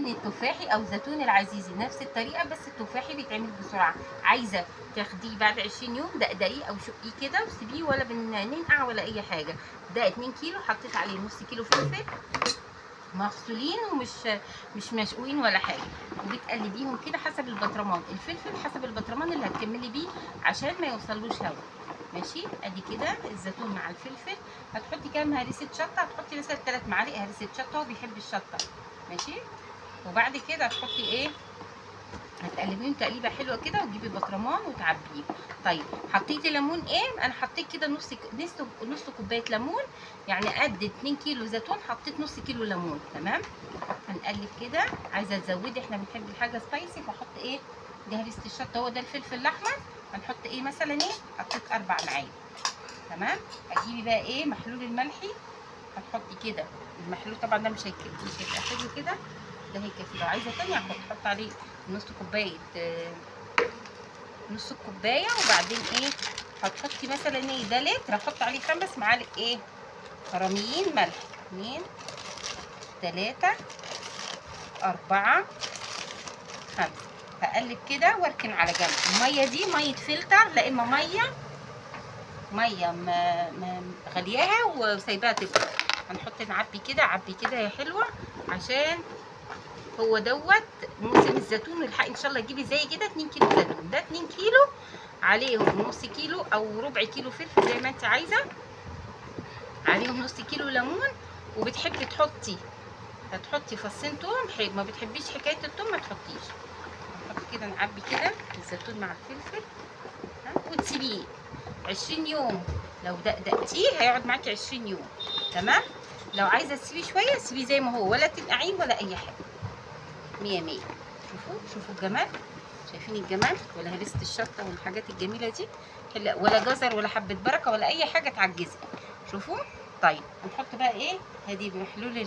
الزيتون التفاحي او زيتون العزيزي، نفس الطريقه بس التفاحي بيتعمل بسرعه. عايزه تاخديه بعد 20 يوم دقدقيه او شقيه كده وسيبيه، ولا بننقع ولا اي حاجه. ده 2 كيلو، حطيت عليه نص كيلو فلفل مغسولين ومش مشقوين ولا حاجه، وبتقلبيهم كده حسب البطرمان. الفلفل حسب البطرمان اللي هتكملي بيه عشان ما يوصلوش هوا. ماشي، ادي كده الزيتون مع الفلفل. هتحطي كام هريسه شطه؟ هتحطي مثلا 3 معالق هريسه شطه، هو بيحب الشطه. ماشي، وبعد كده هتحطي ايه، هتقلبيهم تقليبه حلوه كده وتجيبي بطرمان وتعبيه. طيب حطيتي ليمون ايه؟ انا حطيت كده نص كوبايه ليمون، يعني قد 2 كيلو زيتون حطيت نص كيلو ليمون. تمام، هنقلب كده. عايزه تزودي، احنا بنحب الحاجه سبايسي، فحط ايه، دي هريسه الشطه، هو ده الفلفل الاحمر. هنحط ايه مثلا، ايه، حطيت 4 معالق. تمام، هتجيبي بقى ايه، محلول الملحي، هتحطي كده. المحلول طبعا ده مش هيبقى حلو كده، ده هيكفي. لو عايزه تاني هحط عليه نص كوبايه، نص الكوبايه. وبعدين ايه، هتحطي مثلا ايه، ده لتر، هحط عليه 5 معالق ايه، فراميين ملح. 2 3 4 5. هقلب كده واركن على جنب. الميه دي ميه فلتر، لا اما ميه غلياها وسايباها تبرد. هنحط نعبي كده، عبي كده يا حلوه، عشان هو دوت موسم الزيتون. والحق ان شاء الله تجيبي زي كده 2 كيلو زيتون، ده 2 كيلو عليهم نص كيلو او ربع كيلو فلفل زي ما انت عايزه، عليهم نص كيلو ليمون. وبتحبي هتحطي فصين توم، ما بتحبيش حكايه التوم ما تحطيش. نحط كده، نعبي كده الزيتون مع الفلفل، وتسيبيه 20 يوم. لو دقدقتيه هيقعد معاكي 20 يوم. تمام، لو عايزه تسيبيه شويه سيبيه زي ما هو، ولا تنقعيه ولا اي حاجه. 100 100. شوفوا الجمال، شايفين الجمال؟ ولا هريسه الشطه والحاجات الجميله دي، ولا جزر ولا حبه بركه ولا اي حاجه تعجزي. شوفوا. طيب هنحط بقى ايه، هدي محلول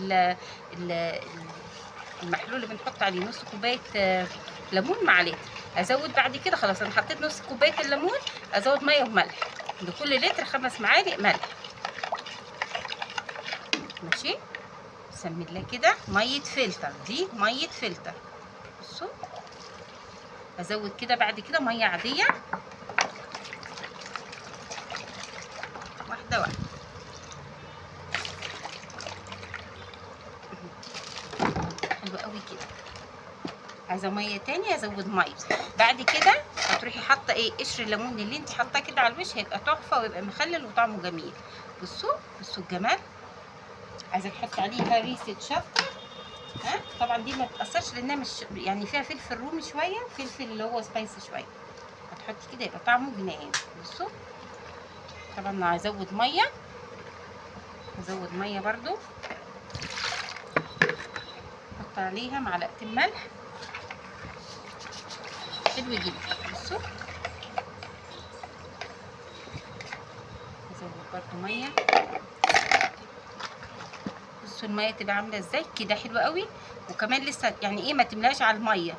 المحلول اللي بنحط عليه نص كوبايه ليمون مع لتر. ازود بعد كده، خلاص انا حطيت نص كوبايه الليمون، ازود ميه وملح. لكل لتر 5 معالق ملح. ماشي، سمي الله كده ميه فلتر، دي ميه فلتر. بصوا، ازود كده بعد كده ميه عاديه، واحده واحده. حلو قوي كده. عايزه ميه تاني ازود ميه. بعد كده هتروحي حاطه ايه، قشر الليمون اللي انت حاطاه كده على الوش، هيبقى تحفه ويبقى مخلل وطعمه جميل. بصوا الجمال. عايزه تحطي عليه هريسه شطه، طبعا دي ما تاثرش لانها مش يعني فيها فلفل رومي شويه، فلفل اللي هو سبايسي شويه. هتحطي كده يبقى طعمه جنان. بصوا، طبعا هزود ميه برضو. احط عليها معلقتين ملح، حلو جدا. بصوا، ازود برضو ميه. بصوا الميه تبقى عامله ازاي كده، حلوه قوي. وكمان لسه يعني ايه، ما تملاش على الميه،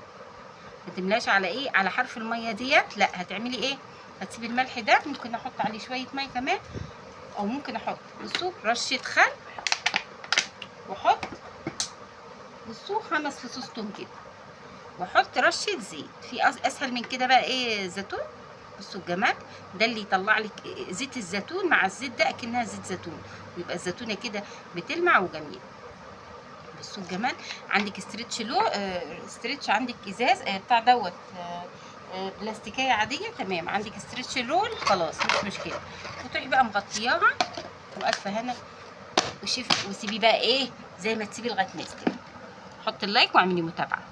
ما تملاش على ايه، على حرف الميه ديت. لا، هتعملي ايه، هتسيبي الملح ده، ممكن احط عليه شويه ميه كمان، او ممكن احط بصوا رشه خل، واحط بصوا 5 فصوص توم كده، واحط رشه زيت. في اسهل من كده بقى ايه، زيتون. بصوا الجمال ده اللي يطلع لك زيت الزيتون مع الزيت ده اكنها زيت زيتون، ويبقى الزيتونه كده بتلمع وجميل. بصوا الجمال. عندك استرتش عندك ازاز بتاع دوت بلاستيكيه عاديه، تمام. عندك استرتش رول، خلاص مش مشكله. وتروحي بقى مغطياها والف هنا وسيبيه بقى ايه، زي ما تسيبيه لغايه ما يستوي. حطي اللايك واعملي متابعه.